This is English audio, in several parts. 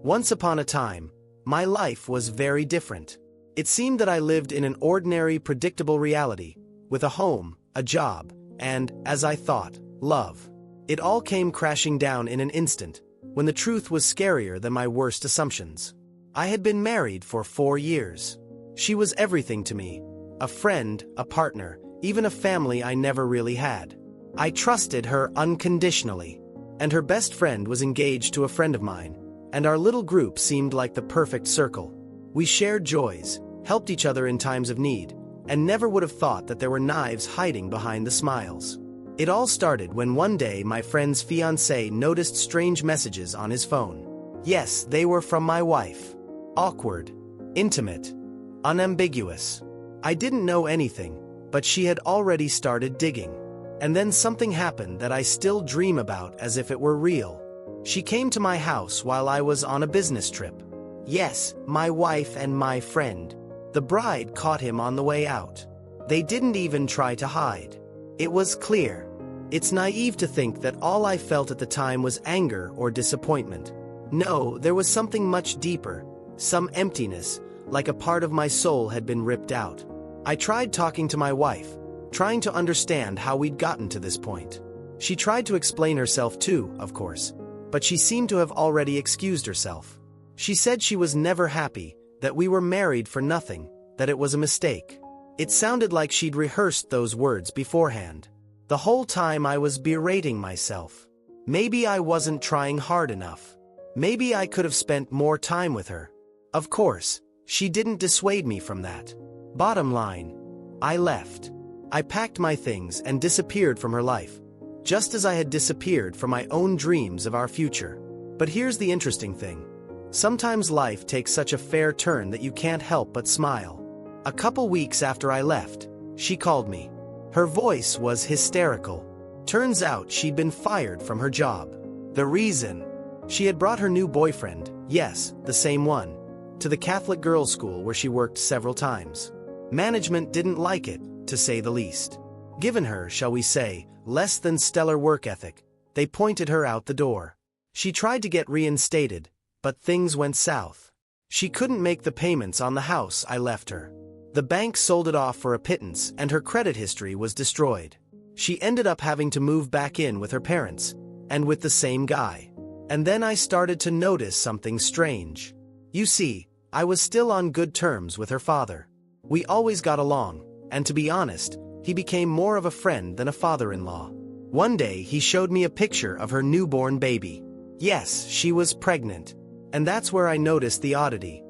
Once upon a time, my life was very different. It seemed that I lived in an ordinary, predictable reality, with a home, a job, and, as I thought, love. It all came crashing down in an instant, when the truth was scarier than my worst assumptions. I had been married for 4 years. She was everything to me, a friend, a partner, even a family I never really had. I trusted her unconditionally, and her best friend was engaged to a friend of mine, and our little group seemed like the perfect circle. We shared joys, helped each other in times of need, and never would have thought that there were knives hiding behind the smiles. It all started when one day my friend's fiancé noticed strange messages on his phone. Yes, they were from my wife. Awkward, intimate, unambiguous. I didn't know anything, but she had already started digging. And then something happened that I still dream about as if it were real. She came to my house while I was on a business trip. Yes, my wife and my friend. The bride caught him on the way out. They didn't even try to hide. It was clear. It's naive to think that all I felt at the time was anger or disappointment. No, there was something much deeper, some emptiness, like a part of my soul had been ripped out. I tried talking to my wife, trying to understand how we'd gotten to this point. She tried to explain herself too, of course, but she seemed to have already excused herself. She said she was never happy, that we were married for nothing, that it was a mistake. It sounded like she'd rehearsed those words beforehand. The whole time I was berating myself. Maybe I wasn't trying hard enough. Maybe I could have spent more time with her. Of course, she didn't dissuade me from that. Bottom line, I left. I packed my things and disappeared from her life, just as I had disappeared from my own dreams of our future. But here's the interesting thing. Sometimes life takes such a fair turn that you can't help but smile. A couple weeks after I left, she called me. Her voice was hysterical. Turns out she'd been fired from her job. The reason? She had brought her new boyfriend, yes, the same one, to the Catholic girls' school where she worked several times. Management didn't like it, to say the least. Given her, shall we say, less than stellar work ethic, they pointed her out the door. She tried to get reinstated, but things went south. She couldn't make the payments on the house I left her. The bank sold it off for a pittance and her credit history was destroyed. She ended up having to move back in with her parents, and with the same guy. And then I started to notice something strange. You see, I was still on good terms with her father. We always got along, and to be honest, he became more of a friend than a father-in-law. One day he showed me a picture of her newborn baby. Yes, she was pregnant. And that's where I noticed the oddity.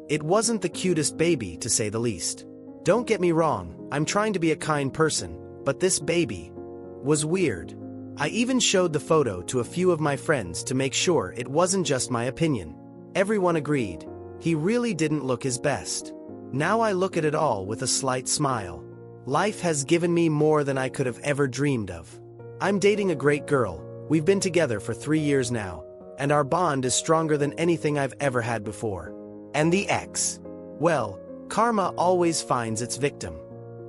It wasn't the cutest baby, to say the least. Don't get me wrong, I'm trying to be a kind person, but this baby was weird. I even showed the photo to a few of my friends to make sure it wasn't just my opinion. Everyone agreed. He really didn't look his best. Now I look at it all with a slight smile. Life has given me more than I could have ever dreamed of. I'm dating a great girl. We've been together for 3 years now, and our bond is stronger than anything I've ever had before. And the ex? Well, karma always finds its victim.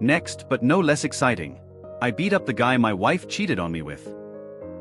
Next, but no less exciting, I beat up the guy my wife cheated on me with.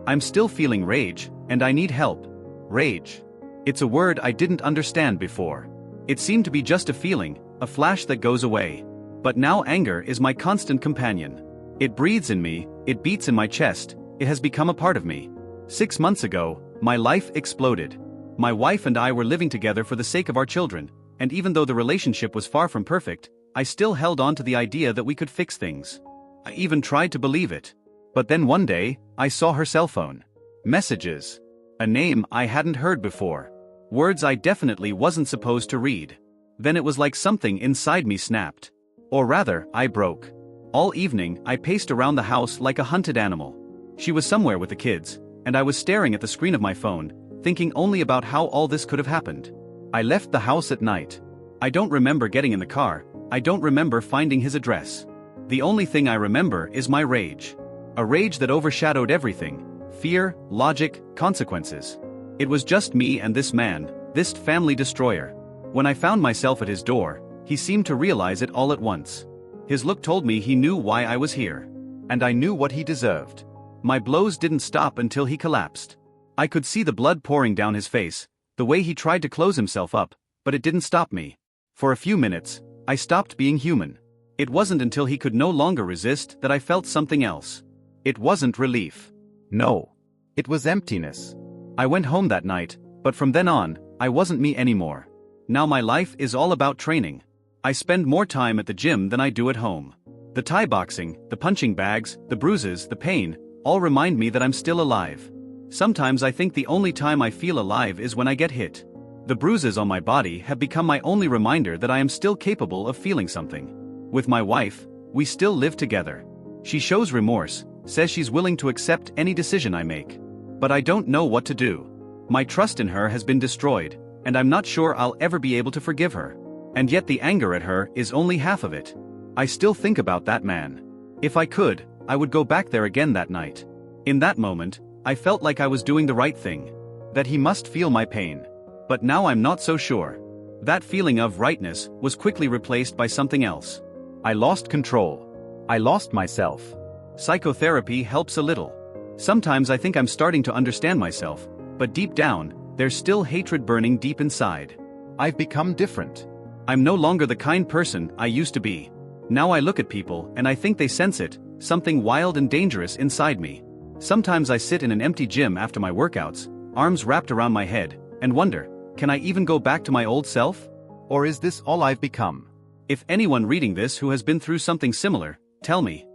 I'm still feeling rage, and I need help. Rage. It's a word I didn't understand before. It seemed to be just a feeling, a flash that goes away. But now anger is my constant companion. It breathes in me, it beats in my chest, it has become a part of me. 6 months ago, my life exploded. My wife and I were living together for the sake of our children, and even though the relationship was far from perfect, I still held on to the idea that we could fix things. I even tried to believe it. But then one day, I saw her cell phone. Messages. A name I hadn't heard before. Words I definitely wasn't supposed to read. Then it was like something inside me snapped. Or rather, I broke. All evening, I paced around the house like a hunted animal. She was somewhere with the kids, and I was staring at the screen of my phone, thinking only about how all this could have happened. I left the house at night. I don't remember getting in the car, I don't remember finding his address. The only thing I remember is my rage. A rage that overshadowed everything: fear, logic, consequences. It was just me and this man, this family destroyer. When I found myself at his door, he seemed to realize it all at once. His look told me he knew why I was here. And I knew what he deserved. My blows didn't stop until he collapsed. I could see the blood pouring down his face, The way he tried to close himself up, but it didn't stop me. For a few minutes, I stopped being human. It wasn't until he could no longer resist that I felt something else. It wasn't relief. No. It was emptiness. I went home that night, but from then on, I wasn't me anymore. Now my life is all about training. I spend more time at the gym than I do at home. The Thai boxing, the punching bags, the bruises, the pain, all remind me that I'm still alive. Sometimes I think the only time I feel alive is when I get hit. The bruises on my body have become my only reminder that I am still capable of feeling something. With my wife, we still live together. She shows remorse, says she's willing to accept any decision I make. But I don't know what to do. My trust in her has been destroyed, and I'm not sure I'll ever be able to forgive her. And yet the anger at her is only half of it. I still think about that man. If I could, I would go back there again that night. In that moment, I felt like I was doing the right thing. That he must feel my pain. But now I'm not so sure. That feeling of rightness was quickly replaced by something else. I lost control. I lost myself. Psychotherapy helps a little. Sometimes I think I'm starting to understand myself, but deep down, there's still hatred burning deep inside. I've become different. I'm no longer the kind person I used to be. Now I look at people and I think they sense it, something wild and dangerous inside me. Sometimes I sit in an empty gym after my workouts, arms wrapped around my head, and wonder, can I even go back to my old self? Or is this all I've become? If anyone reading this who has been through something similar, tell me.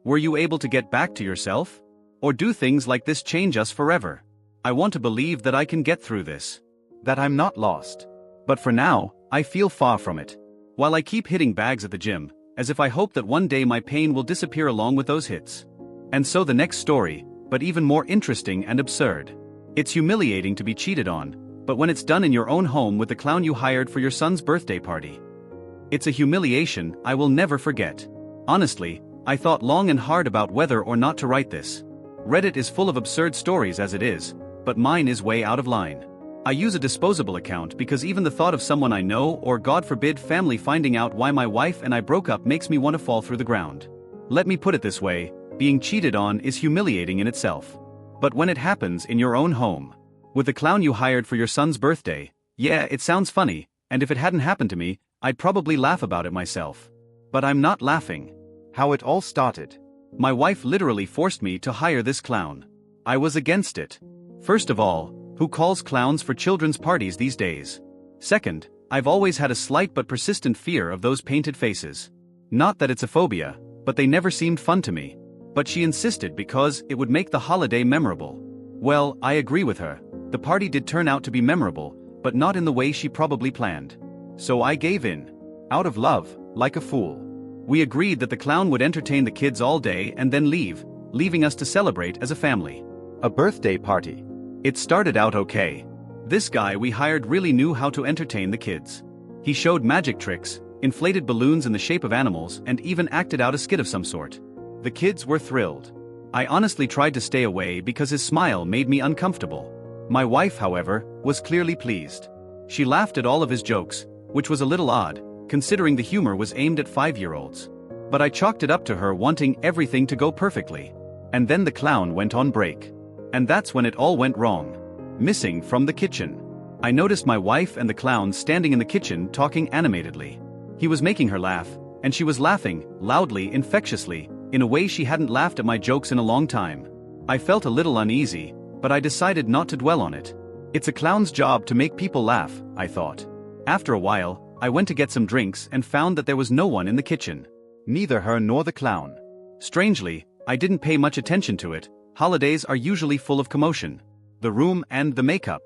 Were you able to get back to yourself? Or do things like this change us forever? I want to believe that I can get through this. That I'm not lost. But for now, I feel far from it. While I keep hitting bags at the gym, as if I hope that one day my pain will disappear along with those hits. And so the next story, but even more interesting and absurd. It's humiliating to be cheated on, but when it's done in your own home with the clown you hired for your son's birthday party. It's a humiliation I will never forget. Honestly, I thought long and hard about whether or not to write this. Reddit is full of absurd stories as it is, but mine is way out of line. I use a disposable account because even the thought of someone I know or God forbid family finding out why my wife and I broke up makes me want to fall through the ground. Let me put it this way, being cheated on is humiliating in itself. But when it happens in your own home, with the clown you hired for your son's birthday, yeah, it sounds funny, and if it hadn't happened to me, I'd probably laugh about it myself. But I'm not laughing. How it all started. My wife literally forced me to hire this clown. I was against it. First of all, who calls clowns for children's parties these days? Second, I've always had a slight but persistent fear of those painted faces. Not that it's a phobia, but they never seemed fun to me. But she insisted because it would make the holiday memorable. Well, I agree with her. The party did turn out to be memorable, but not in the way she probably planned. So I gave in. Out of love, like a fool. We agreed that the clown would entertain the kids all day and then leave, leaving us to celebrate as a family. A birthday party. It started out okay. This guy we hired really knew how to entertain the kids. He showed magic tricks, inflated balloons in the shape of animals, and even acted out a skit of some sort. The kids were thrilled. I honestly tried to stay away because his smile made me uncomfortable. My wife, however, was clearly pleased. She laughed at all of his jokes, which was a little odd, considering the humor was aimed at 5-year-olds. But I chalked it up to her wanting everything to go perfectly. And then the clown went on break. And that's when it all went wrong. Missing from the kitchen. I noticed my wife and the clown standing in the kitchen talking animatedly. He was making her laugh, and she was laughing, loudly, infectiously, in a way she hadn't laughed at my jokes in a long time. I felt a little uneasy, but I decided not to dwell on it. It's a clown's job to make people laugh, I thought. After a while, I went to get some drinks and found that there was no one in the kitchen. Neither her nor the clown. Strangely, I didn't pay much attention to it. Holidays are usually full of commotion. The room and the makeup.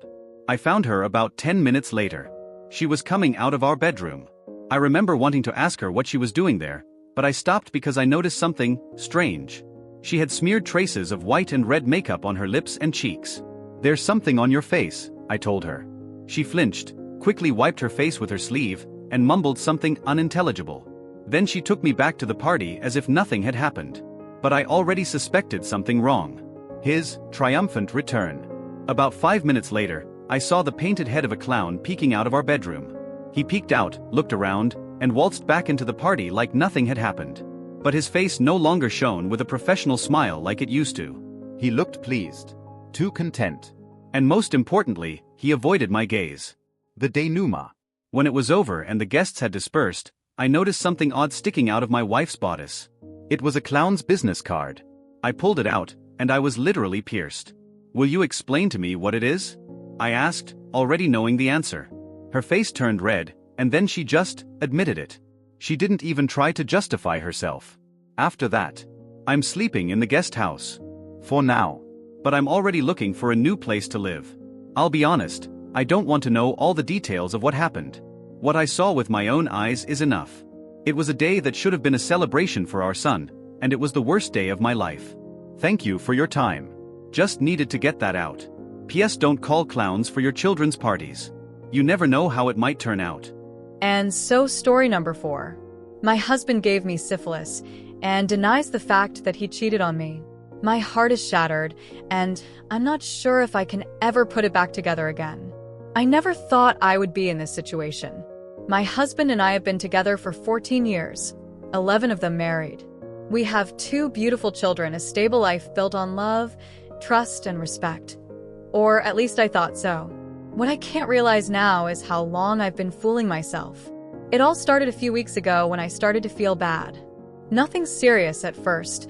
I found her about 10 minutes later. She was coming out of our bedroom. I remember wanting to ask her what she was doing there, but I stopped because I noticed something strange. She had smeared traces of white and red makeup on her lips and cheeks. "There's something on your face," I told her. She flinched, quickly wiped her face with her sleeve, and mumbled something unintelligible. Then she took me back to the party as if nothing had happened. But I already suspected something wrong. His triumphant return. About 5 minutes later, I saw the painted head of a clown peeking out of our bedroom. He peeked out, looked around, and waltzed back into the party like nothing had happened. But his face no longer shone with a professional smile like it used to. He looked pleased. Too content. And most importantly, He avoided my gaze. The denouement. When it was over and the guests had dispersed, I noticed something odd sticking out of my wife's bodice. It was a clown's business card. I pulled it out, and I was literally pierced. "Will you explain to me what it is?" I asked, already knowing the answer. Her face turned red, and then she just admitted it. She didn't even try to justify herself. After that, I'm sleeping in the guest house. For now. But I'm already looking for a new place to live. I'll be honest, I don't want to know all the details of what happened. What I saw with my own eyes is enough. It was a day that should have been a celebration for our son, and it was the worst day of my life. Thank you for your time. Just needed to get that out. P.S. Don't call clowns for your children's parties. You never know how it might turn out. And so story number 4. My husband gave me syphilis and denies the fact that he cheated on me. My heart is shattered, and I'm not sure if I can ever put it back together again. I never thought I would be in this situation. My husband and I have been together for 14 years, 11 of them married. We have 2 beautiful children, a stable life built on love, trust, and respect. Or at least I thought so. What I can't realize now is how long I've been fooling myself. It all started a few weeks ago when I started to feel bad. Nothing serious at first.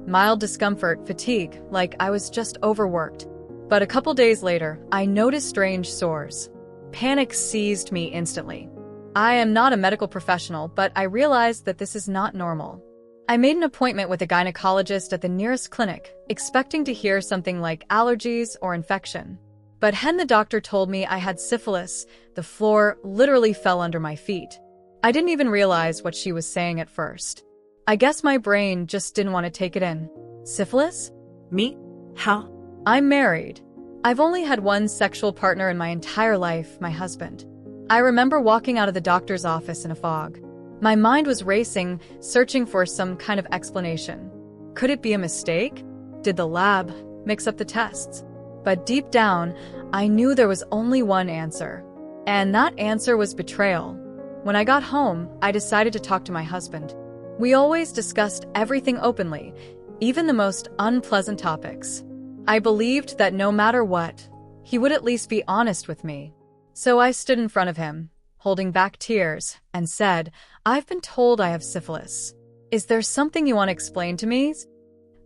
Mild discomfort, fatigue, like I was just overworked. But a couple days later, I noticed strange sores. Panic seized me instantly. I am not a medical professional, but I realized that this is not normal. I made an appointment with a gynecologist at the nearest clinic, expecting to hear something like allergies or infection. But when the doctor told me I had syphilis, the floor literally fell under my feet. I didn't even realize what she was saying at first. I guess my brain just didn't want to take it in. Syphilis? Me? How? I'm married. I've only had one sexual partner in my entire life, my husband. I remember walking out of the doctor's office in a fog. My mind was racing, searching for some kind of explanation. Could it be a mistake? Did the lab mix up the tests? But deep down, I knew there was only one answer. And that answer was betrayal. When I got home, I decided to talk to my husband. We always discussed everything openly, even the most unpleasant topics. I believed that no matter what, he would at least be honest with me. So I stood in front of him, holding back tears, and said, "I've been told I have syphilis. Is there something you want to explain to me?"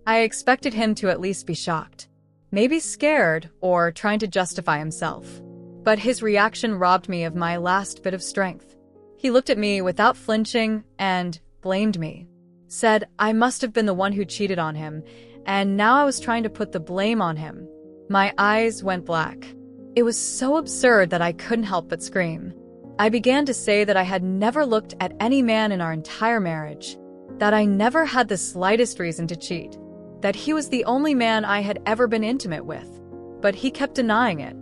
I expected him to at least be shocked, maybe scared or trying to justify himself. But his reaction robbed me of my last bit of strength. He looked at me without flinching and blamed me. Said I must have been the one who cheated on him, and now I was trying to put the blame on him. My eyes went black. It was so absurd that I couldn't help but scream. I began to say that I had never looked at any man in our entire marriage, that I never had the slightest reason to cheat, that he was the only man I had ever been intimate with. But he kept denying it.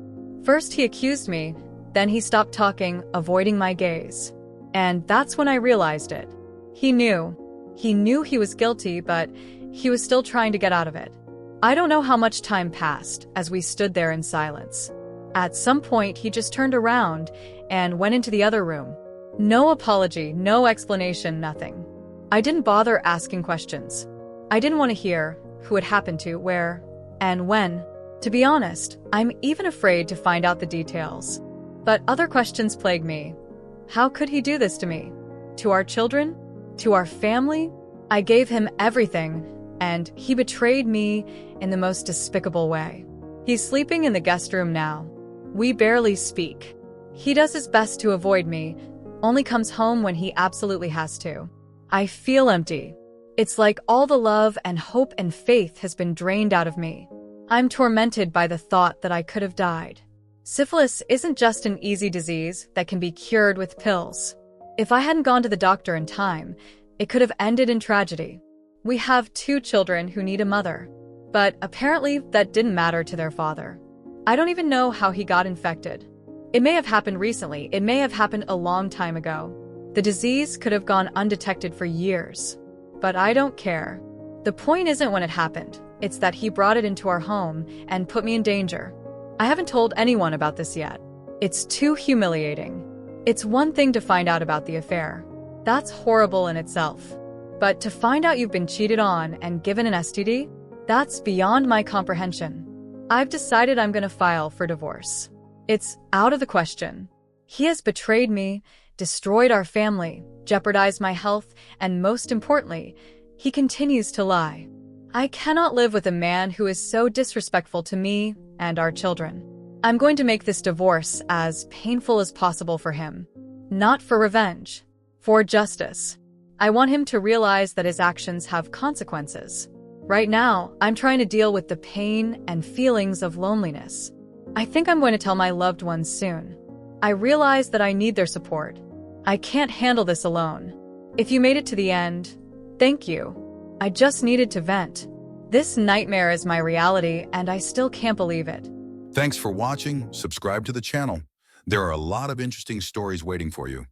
First he accused me, then he stopped talking, avoiding my gaze. And that's when I realized it. He knew. He knew he was guilty, but he was still trying to get out of it. I don't know how much time passed as we stood there in silence. At some point, he just turned around and went into the other room. No apology, no explanation, nothing. I didn't bother asking questions. I didn't want to hear who it happened to, where, and when. To be honest, I'm even afraid to find out the details. But other questions plague me. How could he do this to me? To our children? To our family? I gave him everything, and he betrayed me in the most despicable way. He's sleeping in the guest room now. We barely speak. He does his best to avoid me, only comes home when he absolutely has to. I feel empty. It's like all the love and hope and faith has been drained out of me. I'm tormented by the thought that I could have died. Syphilis isn't just an easy disease that can be cured with pills. If I hadn't gone to the doctor in time, it could have ended in tragedy. We have 2 children who need a mother, but apparently that didn't matter to their father. I don't even know how he got infected. It may have happened recently, it may have happened a long time ago. The disease could have gone undetected for years. But I don't care. The point isn't when it happened, it's that he brought it into our home and put me in danger. I haven't told anyone about this yet. It's too humiliating. It's one thing to find out about the affair. That's horrible in itself. But to find out you've been cheated on and given an STD? That's beyond my comprehension. I've decided I'm going to file for divorce. It's out of the question. He has betrayed me, destroyed our family, jeopardized my health, and most importantly, he continues to lie. I cannot live with a man who is so disrespectful to me and our children. I'm going to make this divorce as painful as possible for him. Not for revenge, for justice. I want him to realize that his actions have consequences. Right now, I'm trying to deal with the pain and feelings of loneliness. I think I'm going to tell my loved ones soon. I realize that I need their support. I can't handle this alone. If you made it to the end, thank you. I just needed to vent. This nightmare is my reality, and I still can't believe it. Thanks for watching. Subscribe to the channel. There are a lot of interesting stories waiting for you.